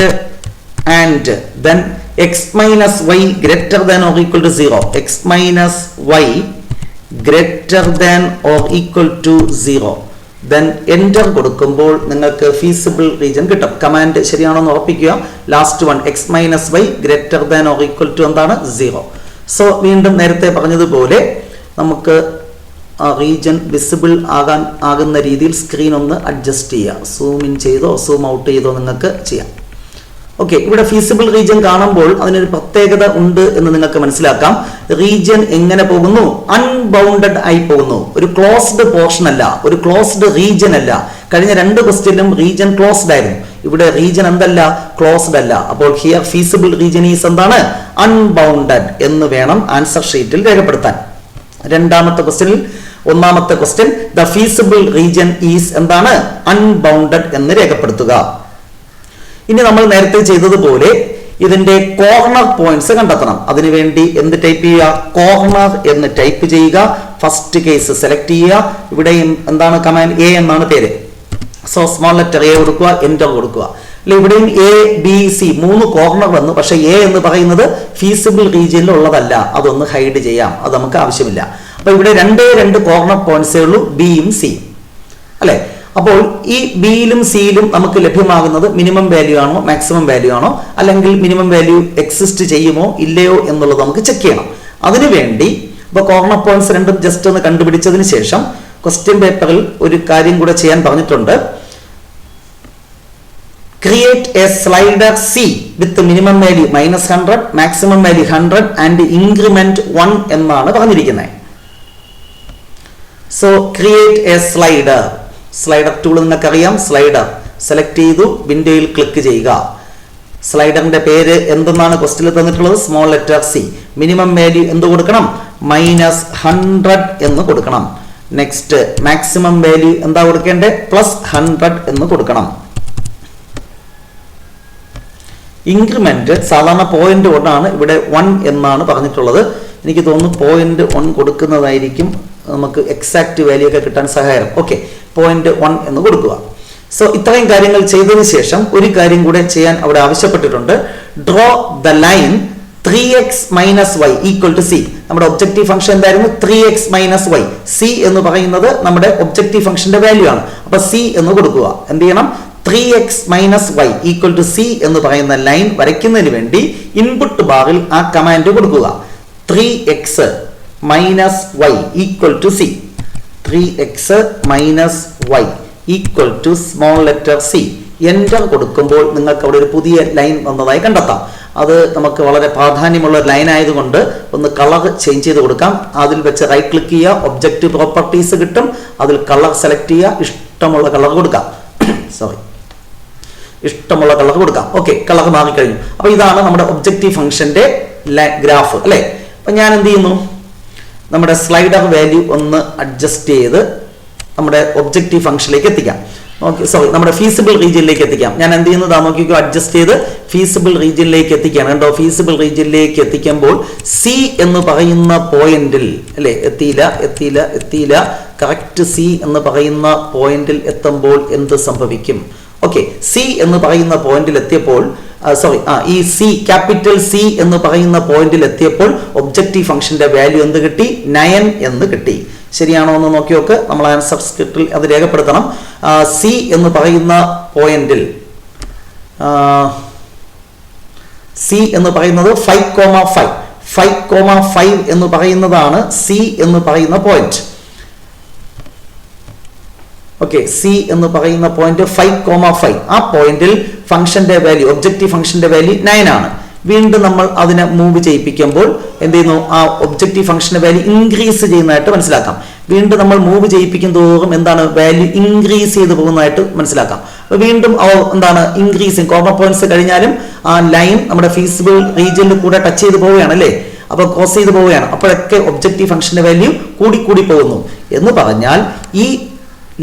and then x minus y greater than or equal to 0, x minus y greater than or equal to 0, then enter കൊടുക്കുമ്പോൾ നിങ്ങൾക്ക് feasible region കിട്ടും. Command ശരിയാണോ എന്ന് ഉറപ്പിക്കുക. Last one x minus y greater than or equal to എന്താണ് 0. So വീണ്ടും നേരത്തെ പറഞ്ഞതുപോലെ നമുക്ക് ആ റീജിയൻ വിസിബിൾ ആകുന്ന രീതിയിൽ സ്ക്രീൻ ഒന്ന് അഡ്ജസ്റ്റ് ചെയ്യുക. സൂം ഇൻ ചെയ്തോ സൂം ഔട്ട് ചെയ്തോ നിങ്ങൾക്ക് ചെയ്യാം. ഓക്കെ, ഇവിടെ ഫീസിബിൾ റീജിയൻ കാണുമ്പോൾ അതിനൊരു പ്രത്യേകത ഉണ്ട് എന്ന് നിങ്ങൾക്ക് മനസ്സിലാക്കാം. റീജിയൻ എങ്ങനെ പോകുന്നു? അൺബൗണ്ടഡ് ആയി പോകുന്നു. ഒരു ക്ലോസ്ഡ് പോർഷൻ അല്ല, ഒരു ക്ലോസ്ഡ് റീജിയൻ അല്ല. കഴിഞ്ഞ 2 ക്വസ്റ്റ്യനിലും റീജിയൻ ക്ലോസ്ഡ് ആയിരുന്നു. ഇവിടെ റീജിയൻ എന്തല്ല? ക്ലോസ്ഡ് അല്ല. അപ്പോൾ ഹിയർ ഫീസിബിൾ റീജിയൻ ഈസ് എന്താണ്? അൺബൗണ്ടഡ് എന്ന് വേണം ആൻസർ ഷീറ്റിൽ രേഖപ്പെടുത്താൻ. രണ്ടാമത്തെ ക്വസ്റ്റ്യനിൽ ഒന്നാമത്തെ question the feasible region is എന്താണ്? അൺബൗണ്ടഡ് എന്ന് രേഖപ്പെടുത്തുക. ഇനി നമ്മൾ നേരത്തെ ചെയ്തതുപോലെ ഇതിന്റെ കോർണർ പോയിന്റ്സ് കണ്ടെത്തണം. അതിനുവേണ്ടി എന്ത് ടൈപ്പ് ചെയ്യുക? കോർണർ എന്ന് ടൈപ്പ് ചെയ്യുക. ഫസ്റ്റ് കേസ് സെലക്ട് ചെയ്യുക. ഇവിടെയും എന്താണ് കമാൻഡ്? എ എന്നാണ് പേര്. സോ സ്മോൾ ലെറ്റർ എ കൊടുക്കുക, എന്റർ കൊടുക്കുക. അല്ലെ, ഇവിടെയും എ ബി സി 3 കോർണർ വന്നു. പക്ഷെ എ എന്ന് പറയുന്നത് ഫീസിബിൾ റീജിയനിൽ ഉള്ളതല്ല. അതൊന്ന് ഹൈഡ് ചെയ്യാം, അത് നമുക്ക് ആവശ്യമില്ല. അപ്പൊ ഇവിടെ 2 കോർണർ പോയിന്റ്സേ ഉള്ളൂ, ബിയും സിയും. അല്ലെ, അപ്പോൾ ഈ ബിയിലും സിയിലും നമുക്ക് ലഭ്യമാകുന്നത് മിനിമം വാല്യൂ ആണോ മാക്സിമം വാല്യൂ ആണോ, അല്ലെങ്കിൽ മിനിമം വാല്യൂ എക്സിസ്റ്റ് ചെയ്യുമോ ഇല്ലയോ എന്നുള്ളത് നമുക്ക് ചെക്ക് ചെയ്യണം. അതിനുവേണ്ടി ഇപ്പോൾ കോർണർ പോയിന്റ്സ് രണ്ടും ജസ്റ്റ് ഒന്ന് കണ്ടുപിടിച്ചതിന് ശേഷം ക്വസ്റ്റ്യൻ പേപ്പറിൽ ഒരു കാര്യം കൂടെ ചെയ്യാൻ പറഞ്ഞിട്ടുണ്ട്. Create A slider C with minimum value -100, maximum value 100 and increment 1 എന്നാണ് പറഞ്ഞിരിക്കുന്നത്. So create A slider. Slider tool നിങ്ങൾക്കറിയാം. സ്ലൈഡർ സെലക്ട് ചെയ്തു, വിൻഡോയിൽ ക്ലിക്ക് ചെയ്യുക. സ്ലൈഡറിന്റെ പേര് എന്തെന്നാണ് ക്വസ്റ്റ്യനിൽ തന്നിട്ടുള്ളത്? Small letter C. Minimum value എന്ത് കൊടുക്കണം? -100 എന്ന് കൊടുക്കണം. നെക്സ്റ്റ് മാക്സിമം വാല്യൂ എന്താ കൊടുക്കേണ്ടത്? +100 എന്ന് കൊടുക്കണം. ഇൻക്രിമെന്റ് സാധാരണ 0.1 ആണ്, ഇവിടെ 1 എന്നാണ് പറഞ്ഞിട്ടുള്ളത്. എനിക്ക് തോന്നുന്നു 0.1 കൊടുക്കുന്നതായിരിക്കും നമുക്ക് എക്സാക്ട് വാല്യൂ ഒക്കെ കിട്ടാൻ സഹായം. ഓക്കെ, 0.1 എന്ന് കൊടുക്കുക. സോ ഇത്രയും കാര്യങ്ങൾ ചെയ്തതിനു ശേഷം ഒരു കാര്യം കൂടെ ചെയ്യാൻ അവിടെ ആവശ്യപ്പെട്ടിട്ടുണ്ട്. Draw the line 3x - y = c. നമ്മുടെ ഒബ്ജക്റ്റീവ് ഫംഗ്ഷൻ എന്തായിരുന്നു? 3x - y. c എന്ന് പറയുന്നത് നമ്മുടെ ഒബ്ജക്റ്റീവ് ഫംഗ്ഷന്റെ വാല്യൂ ആണ്. അപ്പൊ c എന്ന് കൊടുക്കുക. എന്ത് ചെയ്യണം? 3x - y = c എന്ന് പറയുന്ന ലൈൻ വരയ്ക്കുന്നതിന് വേണ്ടി ഇൻപുട്ട് ബാറിൽ ആ കമാൻഡ് കൊടുക്കുക. 3x - y = c. 3x - y = small letter c. Enter കൊടുക്കുമ്പോൾ നിങ്ങൾക്ക് അവിടെ ഒരു പുതിയ ലൈൻ വന്നതായി കണ്ടെത്താം. അത് നമുക്ക് വളരെ പ്രാധാന്യമുള്ള ലൈൻ ആയതുകൊണ്ട് ഒന്ന് കളർ ചേഞ്ച് ചെയ്ത് കൊടുക്കാം. അതിൽ വെച്ച് റൈറ്റ് ക്ലിക്ക് ചെയ്യുക, ഒബ്ജക്റ്റ് പ്രോപ്പർട്ടീസ് കിട്ടും. അതിൽ കളർ സെലക്ട് ചെയ്യുക, ഇഷ്ടമുള്ള കളർ കൊടുക്കാം. ഇഷ്ടമുള്ള കളർ കൊടുക്കാം. ഓക്കെ, കളർ മാറിക്കഴിഞ്ഞു. അപ്പൊ ഇതാണ് നമ്മുടെ ഒബ്ജക്റ്റീവ് ഫംഗ്ഷന്റെ ഗ്രാഫ് അല്ലെ. അപ്പൊ ഞാൻ എന്ത് ചെയ്യുന്നു? നമ്മുടെ സ്ലൈഡർ വാല്യൂ ഒന്ന് അഡ്ജസ്റ്റ് ചെയ്ത് നമ്മുടെ ഒബ്ജക്റ്റീവ് ഫംഗ്ഷനിലേക്ക് എത്തിക്കാം. ഓക്കെ, സോറി, നമ്മുടെ ഫീസിബിൾ റീജിയനിലേക്ക് എത്തിക്കാം. ഞാൻ എന്ത് ചെയ്യുന്നത്? നോക്കിക്കോ, അഡ്ജസ്റ്റ് ചെയ്ത് ഫീസിബിൾ റീജിയനിലേക്ക് എത്തിക്കുകയാണ്. കണ്ടോ, ഫീസിബിൾ റീജിയനിലേക്ക് എത്തിക്കുമ്പോൾ സി എന്ന് പറയുന്ന പോയിന്റിൽ അല്ലെ, എത്തിയില്ല. കറക്റ്റ് സി എന്ന് പറയുന്ന പോയിന്റിൽ എത്തുമ്പോൾ എന്ത് സംഭവിക്കും? ഓക്കെ, സി എന്ന് പറയുന്ന പോയിന്റിൽ എത്തിയപ്പോൾ ഈ സി, ക്യാപിറ്റൽ സി എന്ന് പറയുന്ന പോയിന്റിൽ എത്തിയപ്പോൾ ഒബ്ജക്റ്റീവ് ഫംഗ്ഷന്റെ വാല്യൂ എന്ത് കിട്ടി? 9 എന്ന് കിട്ടി. ശരിയാണോ എന്ന് നോക്കി നോക്ക്. നമ്മൾ ആൻസർ സ്ക്രിപ്റ്റിൽ അത് രേഖപ്പെടുത്തണം. സി എന്ന് പറയുന്ന പോയിന്റിൽ സി എന്ന് പറയുന്നത് 5,5 എന്ന് പറയുന്നതാണ് സി എന്ന് പറയുന്ന പോയിന്റ്. ഓക്കെ, സി എന്ന് പറയുന്ന പോയിന്റ് 5,5. ആ പോയിന്റിൽ ഫംഗ്ഷന്റെ വാല്യൂ, ഒബ്ജക്റ്റീവ് ഫംഗ്ഷന്റെ വാല്യൂ 9 ആണ്. വീണ്ടും നമ്മൾ അതിനെ മൂവ് ചെയ്യിപ്പിക്കുമ്പോൾ എന്ത് ചെയ്യുന്നു? ആ ഒബ്ജക്റ്റീവ് ഫംഗ്ഷന്റെ വാല്യൂ ഇൻക്രീസ് ചെയ്യുന്നതായിട്ട് മനസ്സിലാക്കാം. വീണ്ടും നമ്മൾ മൂവ് ചെയ്യിപ്പിക്കും തോറും എന്താണ്? വാല്യൂ ഇൻക്രീസ് ചെയ്ത് പോകുന്നതായിട്ട് മനസ്സിലാക്കാം. അപ്പൊ വീണ്ടും എന്താണ്? ഇൻക്രീസിങ്. കോർണർ പോയിന്റ്സ് കഴിഞ്ഞാലും ആ ലൈൻ നമ്മുടെ ഫീസിബിൾ റീജിയനിൽ കൂടെ ടച്ച് ചെയ്ത് പോവുകയാണ് അല്ലേ, അപ്പൊ ക്രോസ് ചെയ്ത് പോവുകയാണ്. അപ്പോഴൊക്കെ ഒബ്ജക്റ്റീവ് ഫംഗ്ഷന്റെ വാല്യൂ കൂടി പോകുന്നു എന്ന് പറഞ്ഞാൽ ഈ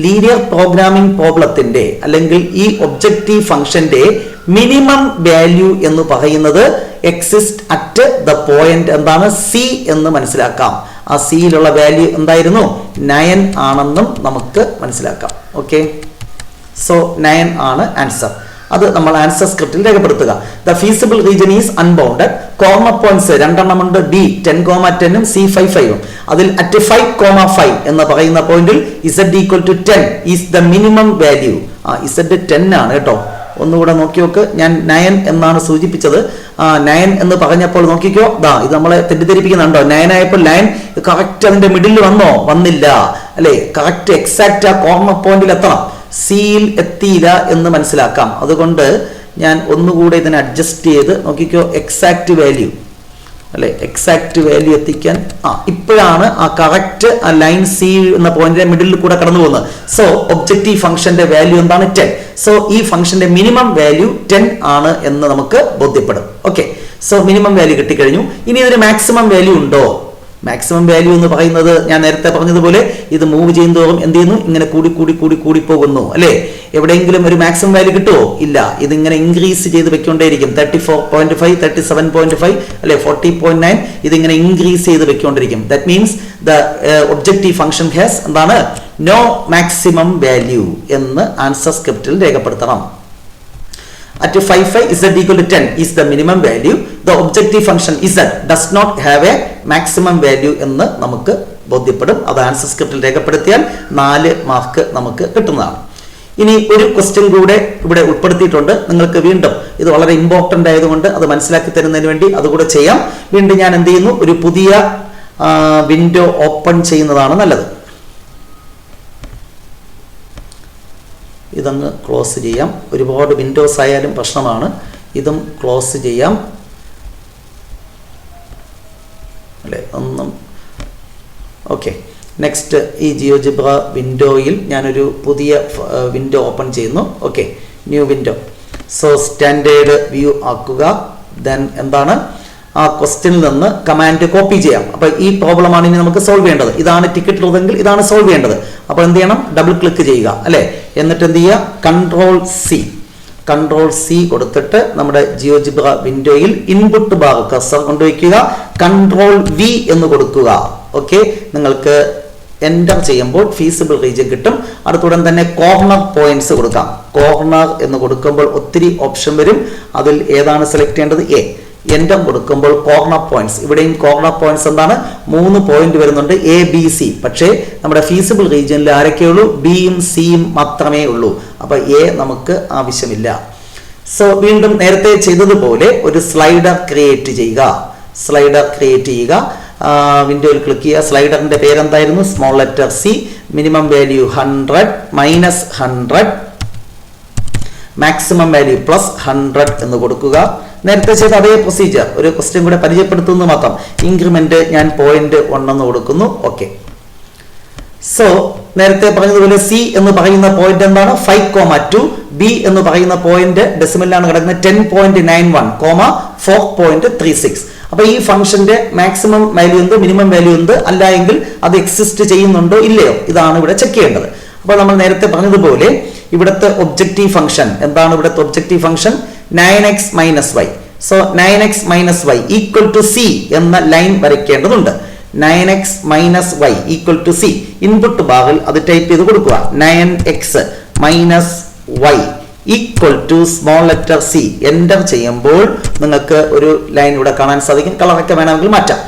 ലീനിയർ പ്രോഗ്രാമിംഗ് പ്രോബ്ലത്തിന്റെ അല്ലെങ്കിൽ ഈ ഒബ്ജക്റ്റീവ് ഫംഗ്ഷന്റെ മിനിമം വാല്യൂ എന്ന് പറയുന്നത് എക്സിസ്റ്റ് അറ്റ് ദ പോയിന്റ് എന്താണ്? സി എന്ന് മനസ്സിലാക്കാം. ആ സിയിലുള്ള വാല്യൂ എന്തായിരുന്നു? 9 ആണെന്നും നമുക്ക് മനസ്സിലാക്കാം. ഓക്കെ, സോ 9 ആണ് ആൻസർ. അത് നമ്മൾ ആൻസർ സ്ക്രിപ്റ്റിൽ രേഖപ്പെടുത്തുക. The feasible region is unbounded. Corner points 2 ഉണ്ട്. D 10,10 C 5,5. അതിൽ അറ്റ് 5,5 എന്ന് പറയുന്ന പോയിന്റിൽ z equal to 10 is the minimum value. z 10 ആണ് കേട്ടോ. ഒന്നുകൂടെ നോക്കി നോക്ക്. ഞാൻ 9 എന്നാണ് സൂചിപ്പിച്ചത്. 9 എന്ന് പറഞ്ഞപ്പോൾ നോക്കിക്കോ, ഇത് നമ്മളെ തെറ്റിദ്ധരിപ്പിക്കുന്നുണ്ടോ? 9 ആയപ്പോൾ ലൈൻ കറക്റ്റ് അതിന്റെ മിഡിൽ വന്നോ? വന്നില്ല അല്ലെ. കറക്റ്റ് എക്സാക്റ്റ് ആ കോർണർ പോയിന്റിൽ എത്തണം. സിയിൽ എത്തിയില്ല എന്ന് മനസ്സിലാക്കാം. അതുകൊണ്ട് ഞാൻ ഒന്നുകൂടെ ഇതിനെ അഡ്ജസ്റ്റ് ചെയ്ത് നോക്കിക്കോ. എക്സാക്റ്റ് വാല്യൂ അല്ലെ, എക്സാക്റ്റ് വാല്യൂ എത്തിക്കാൻ ഇപ്പോഴാണ് ആ കറക്റ്റ് ആ ലൈൻ സി എന്ന പോയിന്റിന്റെ മിഡിൽ കൂടെ കടന്നു പോകുന്നത്. സോ ഒബ്ജക്റ്റീവ് ഫംഗ്ഷന്റെ വാല്യൂ എന്താണ്? 10. സോ ഈ ഫംഗ്ഷന്റെ മിനിമം വാല്യൂ 10 ആണ് എന്ന് നമുക്ക് ബോധ്യപ്പെടും. ഓക്കെ, സോ മിനിമം വാല്യൂ കിട്ടിക്കഴിഞ്ഞു. ഇനി ഇതിന് മാക്സിമം വാല്യൂ ഉണ്ടോ? മാക്സിമം വാല്യൂ എന്ന് പറയുന്നത് ഞാൻ നേരത്തെ പറഞ്ഞതുപോലെ ഇത് മൂവ് ചെയ്യുന്നതോറും എന്ത് ചെയ്യുന്നു? ഇങ്ങനെ കൂടി കൂടി കൂടി കൂടി പോകുന്നു അല്ലെ. എവിടെയെങ്കിലും ഒരു മാക്സിമം വാല്യൂ കിട്ടുമോ? ഇല്ല. ഇതിങ്ങനെ ഇൻക്രീസ് ചെയ്ത് വെക്കൊണ്ടേയിരിക്കും. 34.5, 37.5 അല്ലെ, 40.9 ഇതിങ്ങനെ ഇൻക്രീസ് ചെയ്ത് വെക്കൊണ്ടിരിക്കും. That means the objective function has എന്താണ്? നോ മാക്സിമം വാല്യൂ എന്ന് ആൻസർ സ്ക്രിപ്റ്റിൽ രേഖപ്പെടുത്തണം. At 5,5 z equal to 10 is the minimum value. The objective function z does not have a maximum value എന്ന് നമുക്ക് ബോധ്യപ്പെടും. അത് ആൻസർ സ്ക്രിപ്റ്റിൽ രേഖപ്പെടുത്തിയാൽ 4 മാർക്ക് നമുക്ക് കിട്ടുന്നതാണ്. ഇനി ഒരു ക്വസ്റ്റ്യൻ കൂടെ ഇവിടെ ഉൾപ്പെടുത്തിയിട്ടുണ്ട്. നിങ്ങൾക്ക് വീണ്ടും ഇത് വളരെ ഇമ്പോർട്ടന്റ് ആയതുകൊണ്ട് അത് മനസ്സിലാക്കി തരുന്നതിന് വേണ്ടി അതുകൂടെ ചെയ്യാം. വീണ്ടും ഞാൻ എന്ത് ചെയ്യുന്നു? ഒരു പുതിയ വിൻഡോ ഓപ്പൺ ചെയ്യുന്നതാണ് നല്ലത്. ഇതങ്ങ് ക്ലോസ് ചെയ്യാം. ഒരുപാട് വിൻഡോസ് ആയാലും പ്രശ്നമാണ്. ഇതും ക്ലോസ് ചെയ്യാം അല്ലേ. ഓക്കെ, നെക്സ്റ്റ് ഈ ജിയോജിബ്ര വിൻഡോയിൽ ഞാനൊരു പുതിയ വിൻഡോ ഓപ്പൺ ചെയ്യുന്നു. Okay, new window. So standard view ആക്കുക. ദെൻ എന്താണ്? ആ ക്വസ്റ്റ്യനിൽ നിന്ന് കമാൻഡ് കോപ്പി ചെയ്യാം. അപ്പൊ ഈ പ്രോബ്ലം ആണ് ഇനി നമുക്ക് സോൾവ് ചെയ്യേണ്ടത്. ഇതാണ് ടിക്കറ്റ് ഉള്ളതെങ്കിൽ ഇതാണ് സോൾവ് ചെയ്യേണ്ടത്. അപ്പൊ എന്ത് ചെയ്യണം? ഡബിൾ ക്ലിക്ക് ചെയ്യുക അല്ലെ. എന്നിട്ട് എന്ത് ചെയ്യുക? കൺട്രോൾ സി കൊടുത്തിട്ട് നമ്മുടെ ജിയോജിബ്ര വിൻഡോയിൽ ഇൻപുട്ട് ബാർ കർസർ കൊണ്ടുവയ്ക്കുക. കൺട്രോൾ വി എന്ന് കൊടുക്കുക. ഓക്കെ, നിങ്ങൾക്ക് എൻ്റർ ചെയ്യുമ്പോൾ ഫീസിബിൾ റീജിയൻ കിട്ടും. അടുത്തുടൻ തന്നെ കോർണർ പോയിന്റ്സ് കൊടുക്കാം. കോർണർ എന്ന് കൊടുക്കുമ്പോൾ ഒത്തിരി ഓപ്ഷൻ വരും. അതിൽ ഏതാണ് സെലക്ട് ചെയ്യേണ്ടത്? എ. എൻ്റർ കൊടുക്കുമ്പോൾ കോർണർ പോയിന്റ്സ്. ഇവിടെയും കോർണർ പോയിന്റ്സ് എന്താണ്? 3 പോയിന്റ് വരുന്നുണ്ട്, എ ബി സി. പക്ഷേ നമ്മുടെ ഫീസിബിൾ റീജിയനിൽ ആരൊക്കെയുള്ളൂ? ബിയും സിയും മാത്രമേ ഉള്ളൂ. അപ്പൊ എ നമുക്ക് ആവശ്യമില്ല. സോ വീണ്ടും നേരത്തെ ചെയ്തതുപോലെ ഒരു സ്ലൈഡർ ക്രിയേറ്റ് ചെയ്യുക. വിൻഡോയിൽ ക്ലിക്ക് ചെയ്യുക. സ്ലൈഡറിന്റെ പേരെന്തായിരുന്നു? Small letter C. Minimum value 100 -100, maximum value +100 എന്ന് കൊടുക്കുക. നേരത്തെ ചെയ്ത അതേ പ്രൊസീജിയർ ഒരു ക്വസ്റ്റ്യൻ കൂടെ പരിചയപ്പെടുത്തുന്നു മാത്രം. ഇൻക്രിമെന്റ് ഞാൻ 0.1 എന്ന് കൊടുക്കുന്നു. ഓക്കെ, സോ നേരത്തെ പറഞ്ഞതുപോലെ സി എന്ന് പറയുന്ന പോയിന്റ് എന്താണ്? 5,2. ബി എന്ന് പറയുന്ന പോയിന്റ് ഡെസിമലിലാണ് കിടക്കുന്നത് 10.91, 4.36. അപ്പൊ ഈ ഫംഗ്ഷന്റെ മാക്സിമം വാല്യൂ എന്ത്? മിനിമം വാല്യൂ എന്ത്? അല്ല എങ്കിൽ അത് എക്സിസ്റ്റ് ചെയ്യുന്നുണ്ടോ ഇല്ലയോ? ഇതാണ് ഇവിടെ ചെക്ക് ചെയ്യേണ്ടത്. അപ്പൊ നമ്മൾ നേരത്തെ പറഞ്ഞതുപോലെ ഇവിടുത്തെ ഒബ്ജക്റ്റീവ് ഫംഗ്ഷൻ എന്താണ്? ഇവിടുത്തെ objective function 9x - y. So 9x - y equal to C എന്ന ലൈൻ വരയ്ക്കേണ്ടതുണ്ട്. 9x - y equal to C. Input ബാറിൽ അത് ടൈപ്പ് ചെയ്ത് കൊടുക്കുക. 9x - y equal to small letter C. Enter ചെയ്യുമ്പോൾ നിങ്ങൾക്ക് ഒരു ലൈൻ ഇവിടെ കാണാൻ സാധിക്കും. കളറൊക്കെ വേണമെങ്കിൽ മാറ്റാം.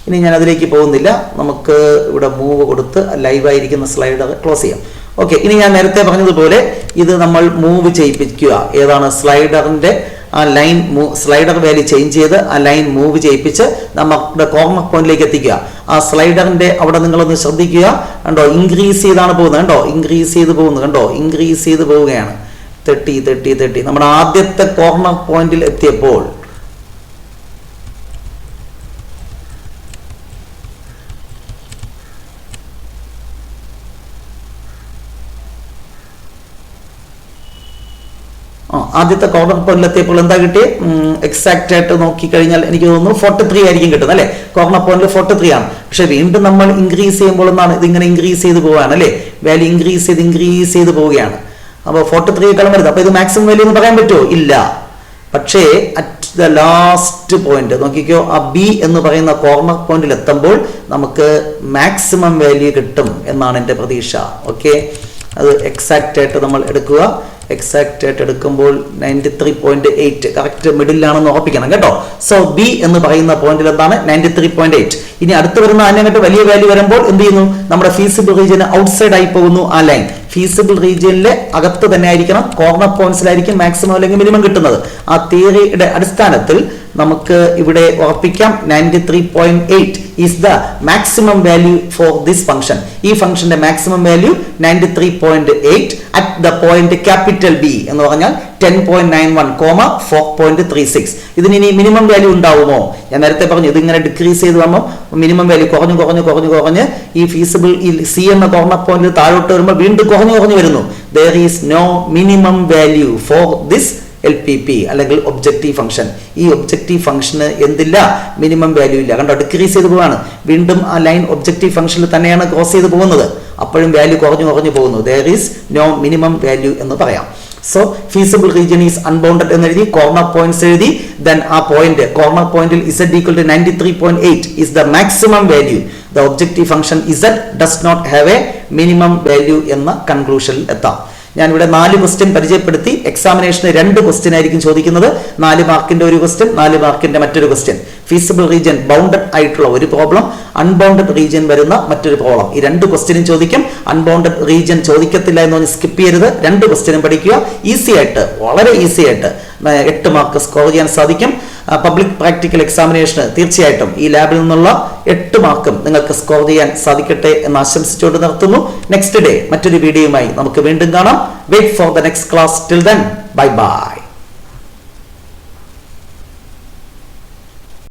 ഇനി ഞാൻ അതിലേക്ക് പോകുന്നില്ല. നമുക്ക് ഇവിടെ മൂവ് കൊടുത്ത് ലൈവായിരിക്കുന്ന സ്ലൈഡർ ക്ലോസ് ചെയ്യാം. ഓക്കെ, ഇനി ഞാൻ നേരത്തെ പറഞ്ഞതുപോലെ ഇത് നമ്മൾ മൂവ് ചെയ്യിപ്പിക്കുക. ഏതാണ്? സ്ലൈഡറിന്റെ ആ ലൈൻ സ്ലൈഡർ വാല്യൂ ചേഞ്ച് ചെയ്ത് ആ ലൈൻ മൂവ് ചെയ്യിപ്പിച്ച് നമ്മുടെ കോർണർ പോയിന്റിലേക്ക് എത്തിക്കുക. ആ സ്ലൈഡറിന്റെ അവിടെ നിങ്ങളൊന്ന് ശ്രദ്ധിക്കുക. കണ്ടോ? ഇൻക്രീസ് ചെയ്താണ് പോകുന്നത്. കണ്ടോ? ഇൻക്രീസ് ചെയ്ത് പോകുന്നു. കണ്ടോ? ഇൻക്രീസ് ചെയ്ത് പോവുകയാണ്. 30 നമ്മുടെ ആദ്യത്തെ കോർണർ പോയിന്റിൽ എത്തിയപ്പോൾ ആദ്യത്തെ കോർണർ പോയിന്റിലെത്തിയപ്പോൾ എന്താ കിട്ടിയത്? എക്സാക്റ്റ് ആയിട്ട് നോക്കിക്കഴിഞ്ഞാൽ എനിക്ക് തോന്നുന്നു 43 ആയിരിക്കും കിട്ടുന്നത് അല്ലെ. കോർണർ പോയിന്റിൽ 43 ആണ്. പക്ഷെ വീണ്ടും നമ്മൾ ഇൻക്രീസ് ചെയ്യുമ്പോൾ എന്താണ്? ഇതിങ്ങനെ ഇൻക്രീസ് ചെയ്ത് പോവുകയാണ് അല്ലെ. വാല്യൂ ഇൻക്രീസ് ചെയ്ത് പോവുകയാണ്. അപ്പോൾ 43 വരുന്നത്. അപ്പൊ ഇത് മാക്സിമം വാല്യൂ എന്ന് പറയാൻ പറ്റുമോ? ഇല്ല. പക്ഷേ അറ്റ് ദ ലാസ്റ്റ് പോയിന്റ് നോക്കിക്കോ. ആ ബി എന്ന് പറയുന്ന കോർണർ പോയിന്റിൽ എത്തുമ്പോൾ നമുക്ക് മാക്സിമം വാല്യൂ കിട്ടും എന്നാണ് എൻ്റെ പ്രതീക്ഷ. ഓക്കെ, അത് എക്സാക്റ്റ് ആയിട്ട് നമ്മൾ എടുക്കുക. എക്സാക്റ്റ് ആയിട്ട് എടുക്കുമ്പോൾ 93.8 കറക്റ്റ് മിഡിലാണെന്ന് ഉറപ്പിക്കണം കേട്ടോ. സോ ബി എന്ന് പറയുന്ന പോയിന്റിൽ എന്താണ് 93.8. ഇനി അടുത്ത് വരുന്ന അതിനകത്ത് വലിയ വാല്യൂ വരുമ്പോൾ എന്ത് ചെയ്യുന്നു, നമ്മുടെ ഫീസിബിൾ റീജിയന് ഔട്ട്സൈഡ് ആയി പോകുന്നു ആ ലൈൻ. ഫീസിബിൾ റീജിയനിലെ അകത്ത് തന്നെ ആയിരിക്കണം, കോർണർ പോയിന്റ്സിലായിരിക്കും മാക്സിമം അല്ലെങ്കിൽ മിനിമം കിട്ടുന്നത്. ആ തിയറിയുടെ അടിസ്ഥാനത്തിൽ നമുക്ക് ഇവിടെ ഉറപ്പിക്കാം 93.8 is the maximum value for this function. ഈ ഫംഗ്ഷന്റെ maximum value 93.8 at the point capital B എന്ന് പറഞ്ഞാൽ 10.91, 4.36. ഇതിന് ഇനി മിനിമം വാല്യൂ ഉണ്ടാവുമോ? ഞാൻ നേരത്തെ പറഞ്ഞു ഇതിങ്ങനെ ഡിക്രീസ് ചെയ്ത് വന്നു, മിനിമം വാല്യൂ കുറഞ്ഞ് ഈ ഫീസിബിൾ ഈ സി എന്ന കോർണർ പോയിന്റിൽ താഴോട്ട് വരുമ്പോൾ വീണ്ടും കുറഞ്ഞു വരുന്നു. There is no minimum value for this LPP അല്ലെങ്കിൽ ഒബ്ജക്റ്റീവ് ഫംഗ്ഷൻ. ഈ ഒബ്ജക്റ്റീവ് ഫംഗ്ഷന് എന്തില്ല, മിനിമം വാല്യൂ ഇല്ല. കണ്ടോ, ഡിക്രീസ് ചെയ്ത് പോവാണ്. വീണ്ടും ആ ലൈൻ ഒബ്ജക്റ്റീവ് ഫംഗ്ഷനിൽ തന്നെയാണ് ക്രോസ് ചെയ്ത് പോകുന്നത്. അപ്പോഴും വാല്യൂ കുറഞ്ഞു പോകുന്നു. there is no minimum value എന്ന് പറയാം. So feasible region is unbounded എന്ന് എഴുതി, കോർണർ പോയിന്റ്സ് എഴുതി. ദെൻ ആ പോയിന്റ് കോർണർ പോയിന്റിൽ z equal to 93.8 is the maximum value. The objective function z does not have a minimum value എന്ന കൺക്ലൂഷനിൽ എത്താം. ഞാനിവിടെ 4 ക്വസ്റ്റ്യൻ പരിചയപ്പെടുത്തി. എക്സാമിനേഷന് 2 ക്വസ്റ്റ്യൻ ആയിരിക്കും ചോദിക്കുന്നത്. 4 മാർക്കിന്റെ ഒരു ക്വസ്റ്റ്യൻ, 4 മാർക്കിന്റെ മറ്റൊരു ക്വസ്റ്റ്യൻ. ഫീസിബിൾ റീജിയൻ ബൗണ്ടഡ് ആയിട്ടുള്ള ഒരു പ്രോബ്ലം, അൺബൗണ്ടഡ് റീജിയൻ വരുന്ന മറ്റൊരു പ്രോബ്ലം. ഈ 2 ക്വസ്റ്റ്യനും ചോദിക്കും. അൺബൗണ്ടഡ് റീജിയൻ ചോദിക്കത്തില്ല എന്ന് പറഞ്ഞ് സ്കിപ്പ് ചെയ്യരുത്. 2 ക്വസ്റ്റ്യനും പഠിക്കുക. ഈസി ആയിട്ട്, വളരെ ഈസി ആയിട്ട് 8 മാർക്ക് സ്കോർ ചെയ്യാൻ സാധിക്കും. പബ്ലിക് പ്രാക്ടിക്കൽ എക്സാമിനേഷന് തീർച്ചയായിട്ടും ഈ ലാബിൽ നിന്നുള്ള 8 മാർക്കും നിങ്ങൾക്ക് സ്കോർ ചെയ്യാൻ സാധിക്കട്ടെ എന്ന് ആശംസിച്ചുകൊണ്ട് നിർത്തുന്നു. നെക്സ്റ്റ് ഡേ മറ്റൊരു വീഡിയോയുമായി നമുക്ക് വീണ്ടും കാണാം. Wait for the next class. Till then, bye by.